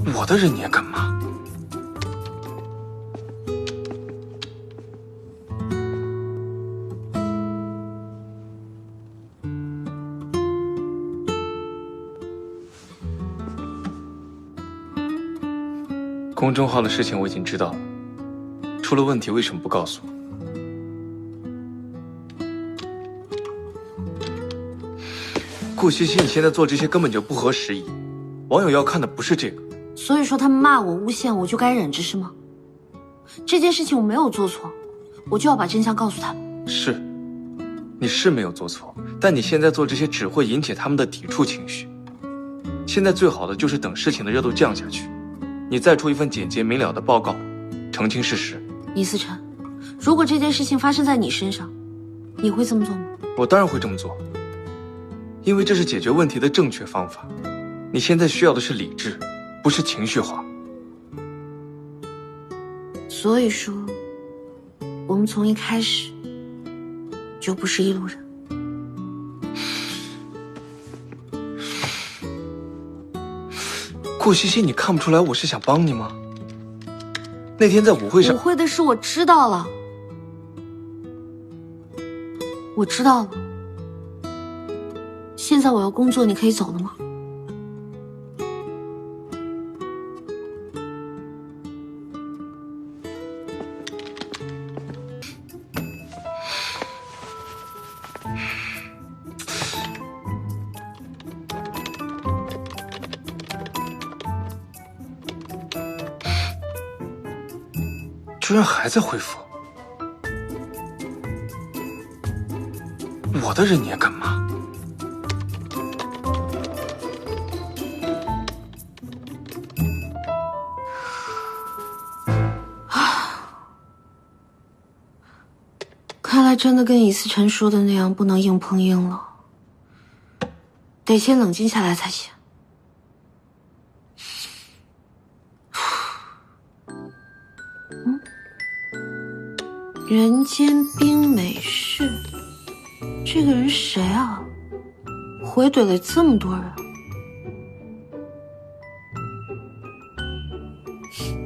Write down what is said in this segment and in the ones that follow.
我的人你也敢骂？公众号的事情我已经知道了，出了问题为什么不告诉我？顾西西，你现在做这些根本就不合时宜，网友要看的不是这个。所以说他们骂我诬陷我就该忍着是吗？这件事情我没有做错，我就要把真相告诉他们。是，你是没有做错，但你现在做这些只会引起他们的抵触情绪。现在最好的就是等事情的热度降下去，你再出一份简洁明了的报告，澄清事实。倪思辰，如果这件事情发生在你身上，你会这么做吗？我当然会这么做，因为这是解决问题的正确方法。你现在需要的是理智，不是情绪化。所以说，我们从一开始就不是一路人。顾西西，你看不出来我是想帮你吗？那天在舞会上，舞会的事我知道了，我知道了。现在我要工作，你可以走了吗？居然还在回复，我的人你也敢骂？看来真的跟尹思辰说的那样，不能硬碰硬了，得先冷静下来才行。人间冰美式，这个人谁啊？回怼了这么多人，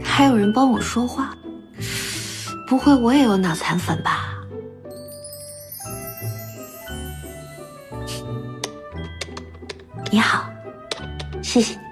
还有人帮我说话，不会我也有脑残粉吧？你好，谢谢你。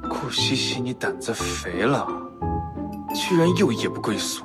顾西西，你胆子肥了，居然又夜不归宿。